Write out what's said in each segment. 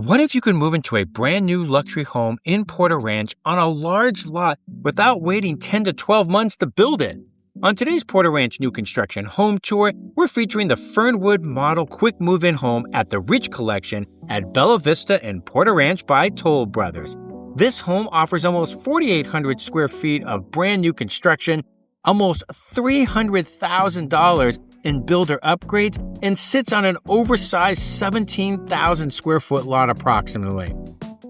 What if you could move into a brand new luxury home in Porter Ranch on a large lot without waiting 10 to 12 months to build it? On today's Porter Ranch New Construction Home Tour, we're featuring the Fernwood model quick move-in home at the Rich Collection at Bella Vista in Porter Ranch by Toll Brothers. This home offers almost 4,800 square feet of brand new construction, almost $300,000 in builder upgrades, and sits on an oversized 17,000 square foot lot approximately.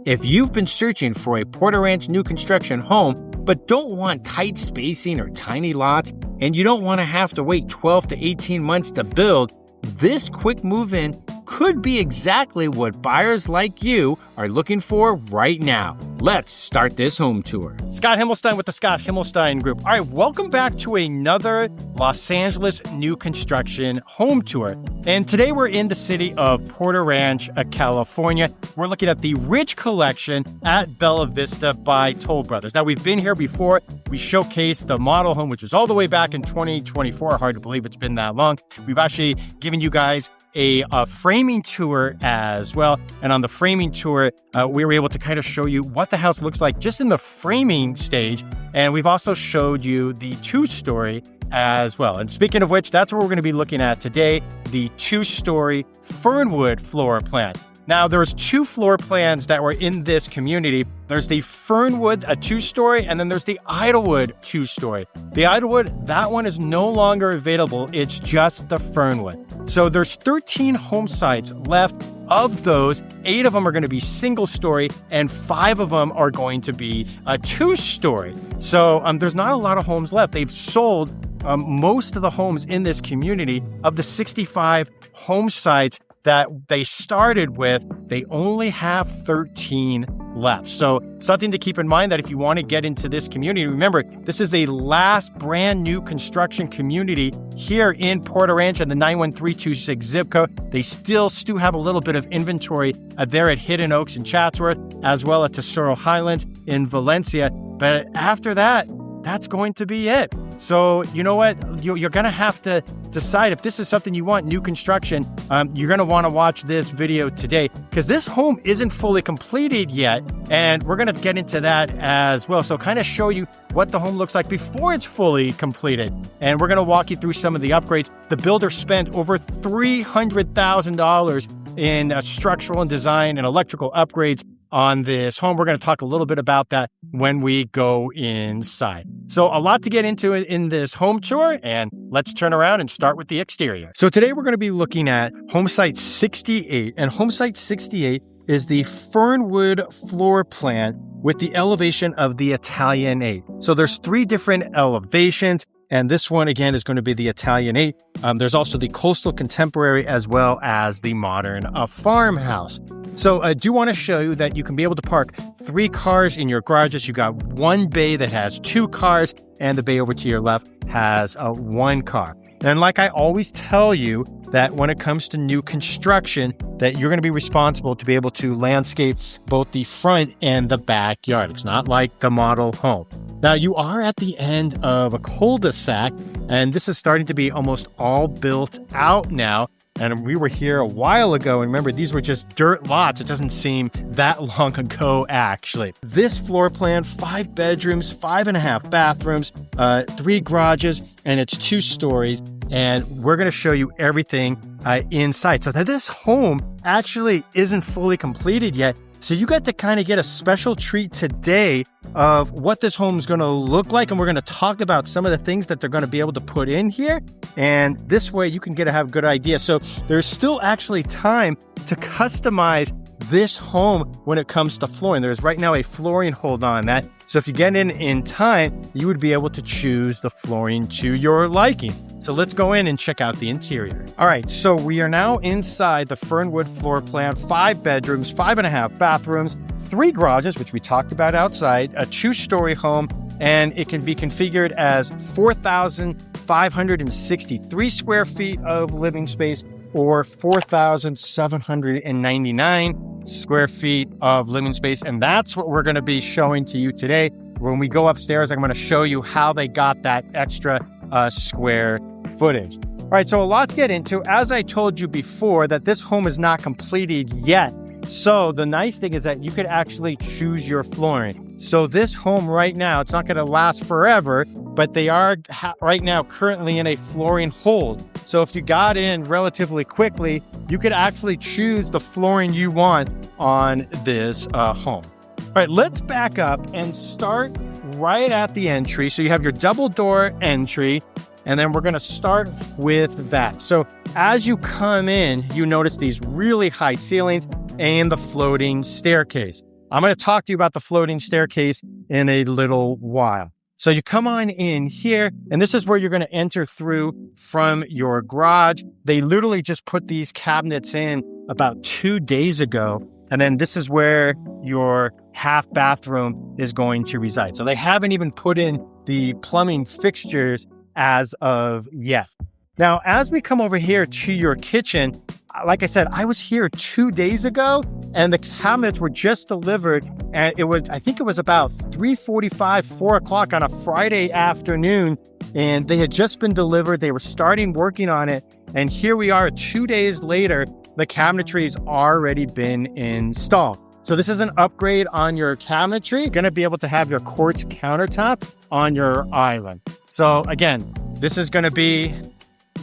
If you've been searching for a Porter Ranch new construction home, but don't want tight spacing or tiny lots, and you don't want to have to wait 12 to 18 months to build, this quick move-in could be exactly what buyers like you are looking for right now. Let's start this home tour. Scott Himmelstein with the Scott Himmelstein Group. All right, welcome back to another Los Angeles new construction home tour. And today we're in the city of Porter Ranch, California. We're looking at the Rich Collection at Bella Vista by Toll Brothers. Now, we've been here before. We showcased the model home, which was all the way back in 2024. Hard to believe it's been that long. We've actually given you guys a framing tour as well. And on the framing tour, we were able to kind of show you what the house looks like just in the framing stage. And we've also showed you the two-story as well. And speaking of which, that's what we're going to be looking at today, the two-story Fernwood floor plan. Now, there's two floor plans that were in this community. There's the Fernwood, a two-story, and then there's the Idlewood two-story. The Idlewood, that one is no longer available. It's just the Fernwood. So there's 13 home sites left. Of those, 8 of them are going to be single-story, and 5 of them are going to be a two-story. So there's not a lot of homes left. They've sold most of the homes in this community. Of the 65 home sites that they started with, they only have 13 left. So something to keep in mind that if you want to get into this community, remember, this is the last brand new construction community here in Porter Ranch in the 91326 zip code. They still have a little bit of inventory there at Hidden Oaks in Chatsworth, as well as Tesoro Highlands in Valencia. But after that, that's going to be it. So you know what? You're going to have to decide if this is something you want, new construction. You're going to want to watch this video today because this home isn't fully completed yet. And we're going to get into that as well. So kind of show you what the home looks like before it's fully completed. And we're going to walk you through some of the upgrades. The builder spent over $300,000 in structural and design and electrical upgrades on this home. We're going to talk a little bit about that when we go inside. So a lot to get into in this home tour, and let's turn around and start with the exterior. So today we're going to be looking at home site 68, and home site 68 is the Fernwood floor plan with the elevation of the Italian 8. So there's 3 different elevations, and this one again is going to be the Italian 8. There's also the coastal contemporary as well as the modern farmhouse. So I do want to show you that you can be able to park 3 cars in your garages. You got one bay that has 2 cars, and the bay over to your left has 1 car. And like I always tell you, that when it comes to new construction, that you're going to be responsible to be able to landscape both the front and the backyard. It's not like the model home. Now, you are at the end of a cul-de-sac, and this is starting to be almost all built out now. And we were here a while ago, and remember, these were just dirt lots. It doesn't seem that long ago, actually. This floor plan, 5 bedrooms, 5.5 bathrooms, 3 garages, and it's 2 stories. And we're going to show you everything inside. So this home actually isn't fully completed yet. So you got to kind of get a special treat today of what this home is going to look like. And we're going to talk about some of the things that they're going to be able to put in here. And this way you can have a good idea. So there's still actually time to customize this home when it comes to flooring. There's right now a flooring hold on that. So if you get in time, you would be able to choose the flooring to your liking. So let's go in and check out the interior. All right, so we are now inside the Fernwood floor plan, 5 bedrooms, 5.5 bathrooms, 3 garages, which we talked about outside, a 2-story home, and it can be configured as 4,563 square feet of living space or 4,799 square feet of living space. And that's what we're going to be showing to you today. When we go upstairs, I'm going to show you how they got that extra square footage. All right, so a lot to get into. As I told you before, that this home is not completed yet. So the nice thing is that you could actually choose your flooring. So this home right now, it's not going to last forever, but they are right now currently in a flooring hold. So if you got in relatively quickly, you could actually choose the flooring you want on this home. All right, let's back up and start right at the entry. So you have your double door entry, and then we're going to start with that. So as you come in, you notice these really high ceilings and the floating staircase. I'm going to talk to you about the floating staircase in a little while. So you come on in here, and this is where you're going to enter through from your garage. They literally just put these cabinets in about 2 days ago. And then this is where your half bathroom is going to reside. So they haven't even put in the plumbing fixtures as of yet. Now, as we come over here to your kitchen, like I said, I was here 2 days ago and the cabinets were just delivered. And I think it was about 3:45, 4 o'clock on a Friday afternoon. And they had just been delivered. They were starting working on it. And here we are 2 days later, the cabinetry's already been installed. So this is an upgrade on your cabinetry. You're going to be able to have your quartz countertop on your island. So again, this is going to be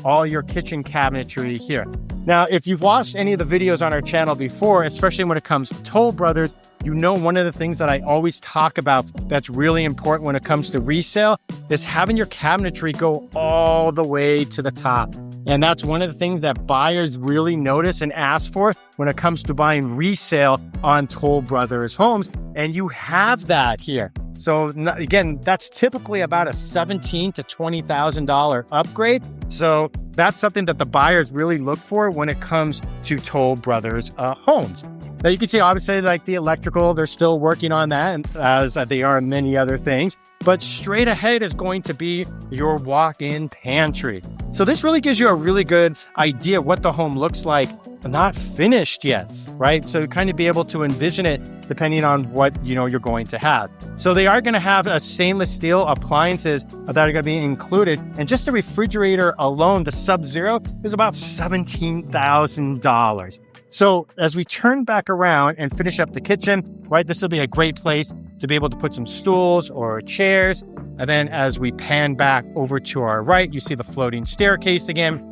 all your kitchen cabinetry here. Now, if you've watched any of the videos on our channel before, especially when it comes to Toll Brothers, you know one of the things that I always talk about that's really important when it comes to resale is having your cabinetry go all the way to the top. And that's one of the things that buyers really notice and ask for when it comes to buying resale on Toll Brothers homes. And you have that here. So again, that's typically about a $17,000 to $20,000 upgrade. So that's something that the buyers really look for when it comes to Toll Brothers homes. Now you can see obviously like the electrical, they're still working on that, and as they are many other things. But straight ahead is going to be your walk-in pantry. So this really gives you a really good idea of what the home looks like, not finished yet, right? So kind of be able to envision it depending on what you're going to have. So they are going to have a stainless steel appliances that are going to be included. And just the refrigerator alone, the Sub-Zero, is about $17,000. So as we turn back around and finish up the kitchen, right, this will be a great place to be able to put some stools or chairs. And then as we pan back over to our right, you see the floating staircase again.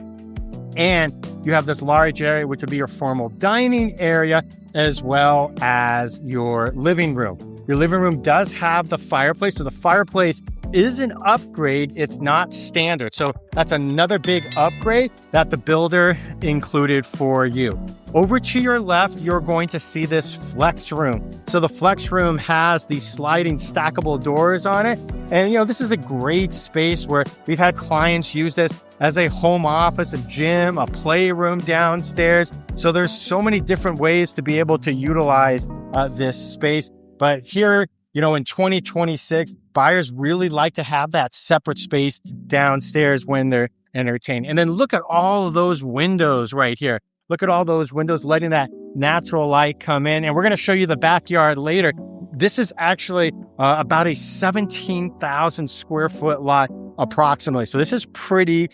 And you have this large area, which would be your formal dining area, as well as your living room. Your living room does have the fireplace. So the fireplace is an upgrade. It's not standard. So that's another big upgrade that the builder included for you. Over to your left, you're going to see this flex room. So the flex room has these sliding stackable doors on it. And, this is a great space where we've had clients use this as a home office, a gym, a playroom downstairs. So there's so many different ways to be able to utilize this space. But here, in 2026, buyers really like to have that separate space downstairs when they're entertained. And then look at all of those windows right here. Look at all those windows letting that natural light come in. And we're going to show you the backyard later. This is actually about a 17,000 square foot lot approximately. So this is pretty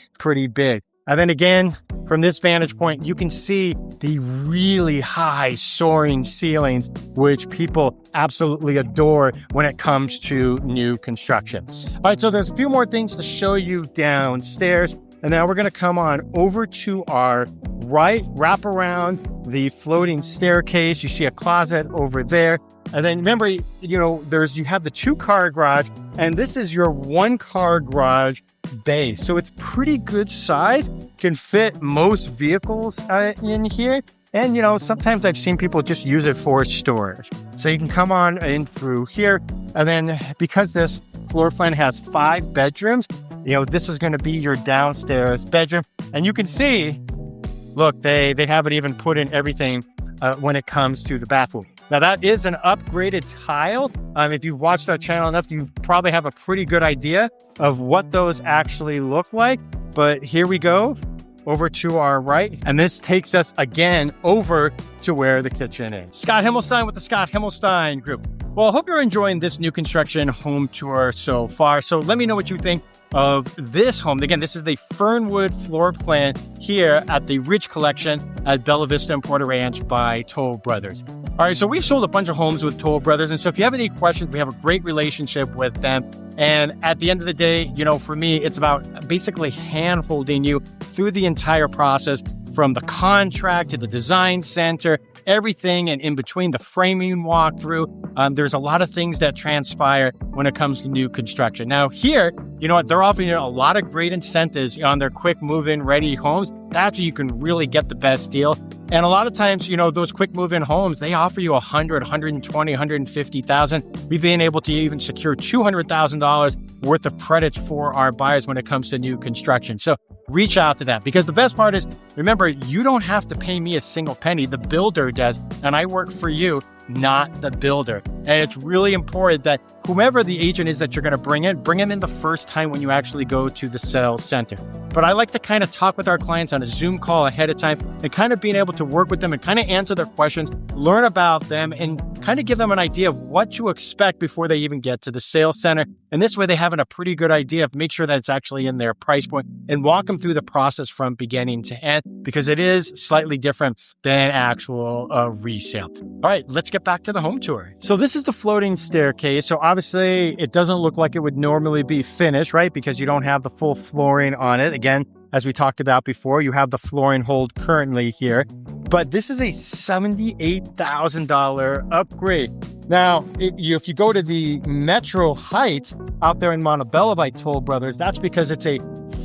big. And then again, from this vantage point, you can see the really high soaring ceilings, which people absolutely adore when it comes to new construction. All right, so there's a few more things to show you downstairs. And now we're going to come on over to our right, wrap around the floating staircase. You see a closet over there. And then remember, you have the 2-car garage, and this is your 1-car garage bay. So it's pretty good size, can fit most vehicles in here. And, sometimes I've seen people just use it for storage. So you can come on in through here. And then because this floor plan has 5 bedrooms, this is going to be your downstairs bedroom. And you can see, look, they haven't even put in everything when it comes to the bathroom. Now that is an upgraded tile. If you've watched our channel enough, you probably have a pretty good idea of what those actually look like. But here we go over to our right. And this takes us again over to where the kitchen is. Scott Himmelstein with the Scott Himmelstein Group. Well, I hope you're enjoying this new construction home tour so far. So let me know what you think of this home. Again, this is the Fernwood floor plan here at the Ridge Collection at Bella Vista and Porter Ranch by Toll Brothers. All right, so we've sold a bunch of homes with Toll Brothers, and so if you have any questions, we have a great relationship with them. And at the end of the day, for me, it's about basically hand-holding you through the entire process, from the contract to the design center, everything and in between, the framing walkthrough. There's a lot of things that transpire when it comes to new construction. Now here, they're offering a lot of great incentives on their quick move-in ready homes. That's where you can really get the best deal. And a lot of times, those quick move-in homes, they offer you $100,000, $120,000, $150,000. We've been able to even secure $200,000 worth of credits for our buyers when it comes to new construction. So reach out to that, because the best part is, remember, you don't have to pay me a single penny. The builder does, and I work for you, not the builder. And it's really important that whomever the agent is that you're going to bring him in the first time when you actually go to the sales center. But I like to kind of talk with our clients on a Zoom call ahead of time and kind of being able to work with them and kind of answer their questions, learn about them, and kind of give them an idea of what to expect before they even get to the sales center. And this way they have a pretty good idea of make sure that it's actually in their price point and walk them through the process from beginning to end, because it is slightly different than actual resale. All right, let's get back to the home tour. So this is the floating staircase. So obviously it doesn't look like it would normally be finished, right? Because you don't have the full flooring on it. Again, as we talked about before, you have the flooring hold currently here, but this is a $78,000 upgrade. Now, if you go to the Metro Heights out there in Montebello by Toll Brothers, that's because it's a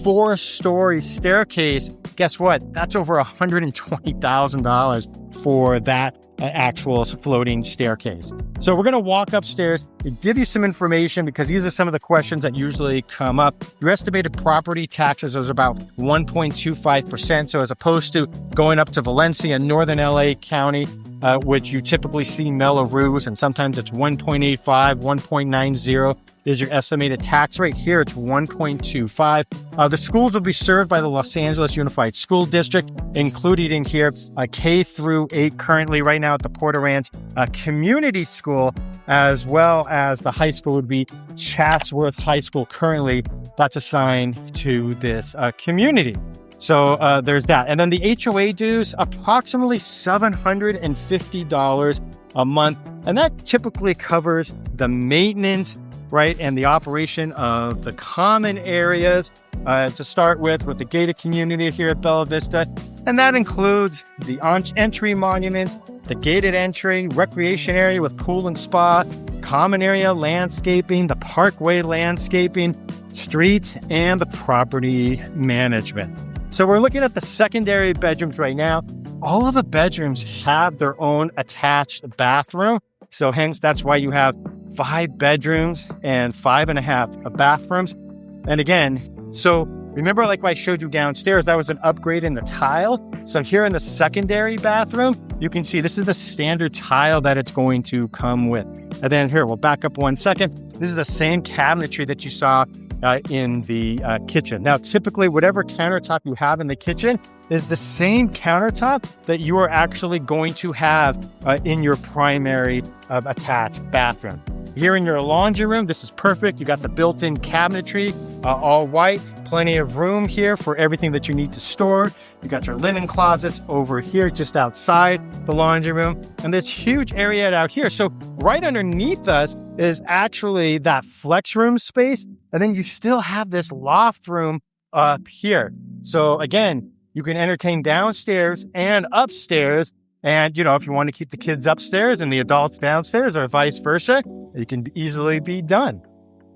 4-story staircase. Guess what? That's over $120,000 for that actual floating staircase. So we're going to walk upstairs and give you some information, because these are some of the questions that usually come up. Your estimated property taxes is about 1.25%. So as opposed to going up to Valencia, Northern LA County, which you typically see Melrose, and sometimes it's 1.85, 1.90 is your estimated tax rate. Here it's 1.25. The schools will be served by the Los Angeles Unified School District, included in here K through 8 currently right now at the Porter Ranch Community School, as well as the high school would be Chatsworth High School currently. That's assigned to this community. So there's that. And then the HOA dues, approximately $750 a month. And that typically covers the maintenance, right, and the operation of the common areas to start with the gated community here at Bella Vista. And that includes the entry monuments, the gated entry, recreation area with pool and spa, common area landscaping, the parkway landscaping, streets, and the property management. So we're looking at the secondary bedrooms right now. All of the bedrooms have their own attached bathroom. So hence, that's why you have 5 bedrooms and 5.5 bathrooms. And again, so remember, like I showed you downstairs, that was an upgrade in the tile. So here in the secondary bathroom, you can see this is the standard tile that it's going to come with. And then here, we'll back up 1 second. This is the same cabinetry that you saw in the kitchen. Now, typically, whatever countertop you have in the kitchen is the same countertop that you are actually going to have in your primary attached bathroom. Here in your laundry room, this is perfect. You got the built-in cabinetry, all white, plenty of room here for everything that you need to store. You got your linen closets over here just outside the laundry room, and this huge area out here. So right underneath us is actually that flex room space, and then you still have this loft room up here. So again, you can entertain downstairs and upstairs. And, if you want to keep the kids upstairs and the adults downstairs, or vice versa, it can easily be done.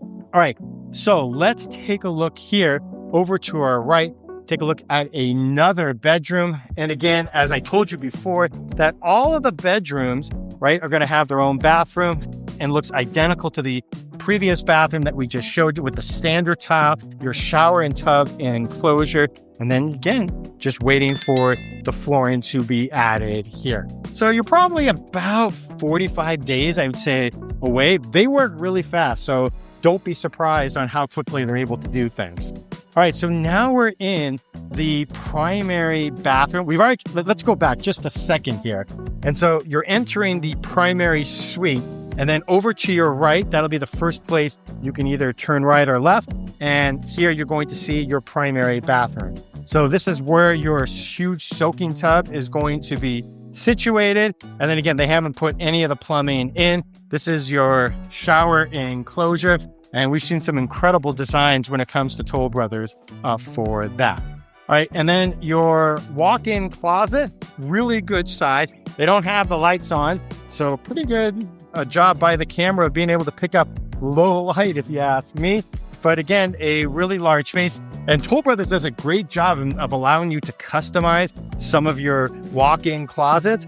All right, so let's take a look here over to our right. Take a look at another bedroom. And again, as I told you before, that all of the bedrooms, right, are going to have their own bathroom and looks identical to the previous bathroom that we just showed you with the standard tile, your shower and tub and enclosure. And then again, just waiting for the flooring to be added here. So you're probably about 45 days, I would say, away. They work really fast, so don't be surprised on how quickly they're able to do things. All right, so now we're in the primary bathroom. Let's go back just a second here. And so you're entering the primary suite. And then over to your right, that'll be the first place you can either turn right or left. And here you're going to see your primary bathroom. So this is where your huge soaking tub is going to be situated. And then again, they haven't put any of the plumbing in. This is your shower enclosure. And we've seen some incredible designs when it comes to Toll Brothers for that. All right, and then your walk-in closet, really good size. They don't have the lights on, so pretty good job by the camera of being able to pick up low light, if you ask me. But again, a really large space. And Toll Brothers does a great job of allowing you to customize some of your walk-in closets.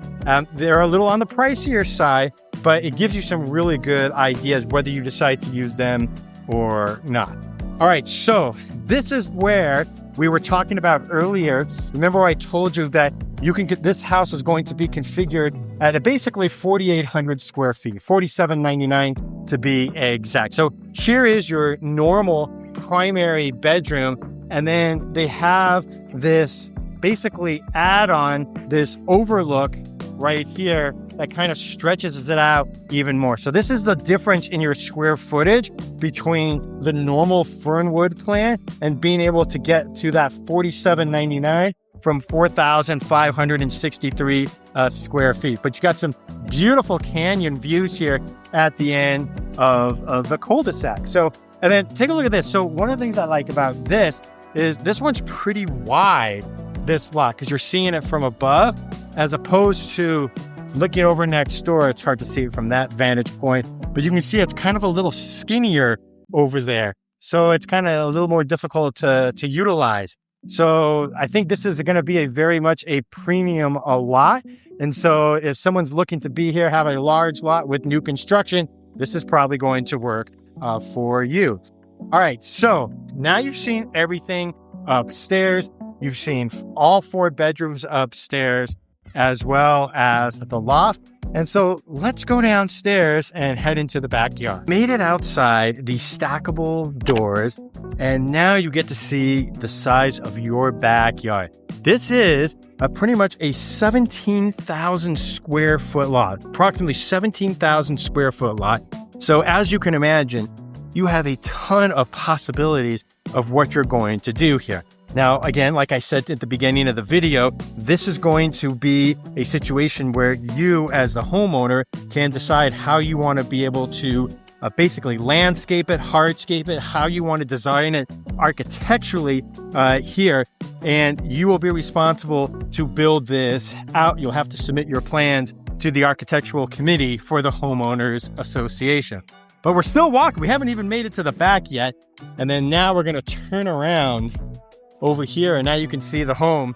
They're a little on the pricier side, but it gives you some really good ideas whether you decide to use them or not. All right, so this is where we were talking about earlier. Remember I told you that this house is going to be configured at basically 4,800 square feet, 4,799 to be exact. So here is your normal primary bedroom. And then they have this basically add-on, this overlook right here that kind of stretches it out even more. So this is the difference in your square footage between the normal Fernwood plan and being able to get to that 4,799 from 4,563 square feet. But you got some beautiful canyon views here at the end of the cul-de-sac. So, and then take a look at this. So one of the things I like about this is this one's pretty wide, this lot, because you're seeing it from above as opposed to looking over next door. It's hard to see it from that vantage point, but you can see it's kind of a little skinnier over there. So it's kind of a little more difficult to utilize. So I think this is going to be very much a premium lot. And so if someone's looking to be here, have a large lot with new construction, this is probably going to work for you. All right. So now you've seen everything upstairs. You've seen all 4 bedrooms upstairs, as well as the loft. And so let's go downstairs and head into the backyard. Made it outside, the stackable doors, and now you get to see the size of your backyard. This is pretty much a 17,000 square foot lot, approximately 17,000 square foot lot. So as you can imagine, you have a ton of possibilities of what you're going to do here. Now, again, like I said at the beginning of the video, this is going to be a situation where you as the homeowner can decide how you want to be able to basically landscape it, hardscape it, how you want to design it architecturally here. And you will be responsible to build this out. You'll have to submit your plans to the architectural committee for the homeowners association. But we're still walking. We haven't even made it to the back yet. And then now we're going to turn around over here, and now you can see the home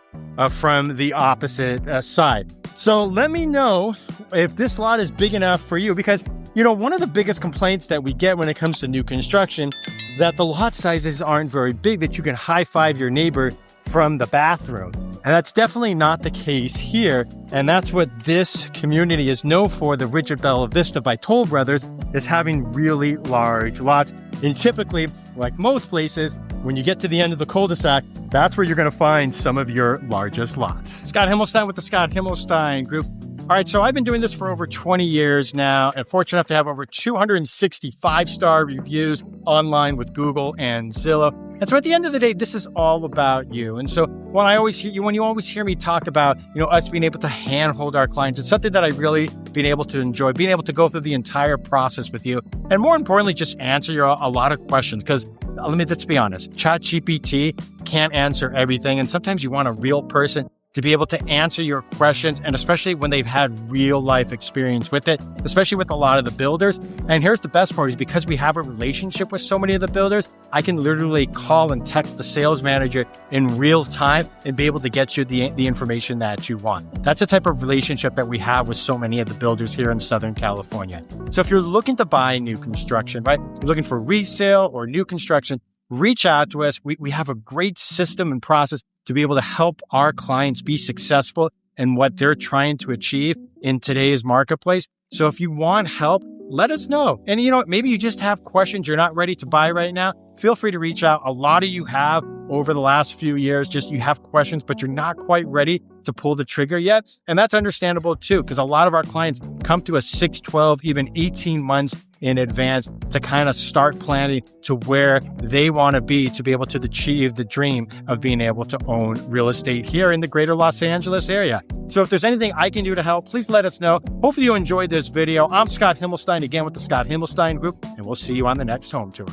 from the opposite side. So let me know if this lot is big enough for you, because you know, one of the biggest complaints that we get when it comes to new construction, that the lot sizes aren't very big, that you can high-five your neighbor from the bathroom. And that's definitely not the case here. And that's what this community is known for. The Rigid Bella Vista by Toll Brothers is having really large lots. And typically, like most places, when you get to the end of the cul-de-sac, that's where you're going to find some of your largest lots. Scott Himmelstein with the Scott Himmelstein Group. All right, so I've been doing this for over 20 years now, and fortunate enough to have over 260 5-star reviews online with Google and Zillow. And so at the end of the day, this is all about you. And so when you always hear me talk about, us being able to handhold our clients, it's something that I've really been able to enjoy, being able to go through the entire process with you. And more importantly, just answer a lot of questions, because let's be honest, ChatGPT can't answer everything. And sometimes you want a real person to be able to answer your questions, and especially when they've had real life experience with it, especially with a lot of the builders. And here's the best part, is because we have a relationship with so many of the builders, I can literally call and text the sales manager in real time and be able to get you the information that you want. That's the type of relationship that we have with so many of the builders here in Southern California. So if you're looking to buy new construction, right? You're looking for resale or new construction, reach out to us. We have a great system and process to be able to help our clients be successful in what they're trying to achieve in today's marketplace. So if you want help, let us know. And maybe you just have questions you're not ready to buy right now. Feel free to reach out. A lot of you have over the last few years, you have questions, but you're not quite ready to pull the trigger yet. And that's understandable too, because a lot of our clients come to us 6, 12, even 18 months in advance to kind of start planning to where they want to be able to achieve the dream of being able to own real estate here in the greater Los Angeles area. So if there's anything I can do to help, please let us know. Hopefully you enjoyed this video. I'm Scott Himmelstein, again with the Scott Himmelstein Group, and we'll see you on the next home tour.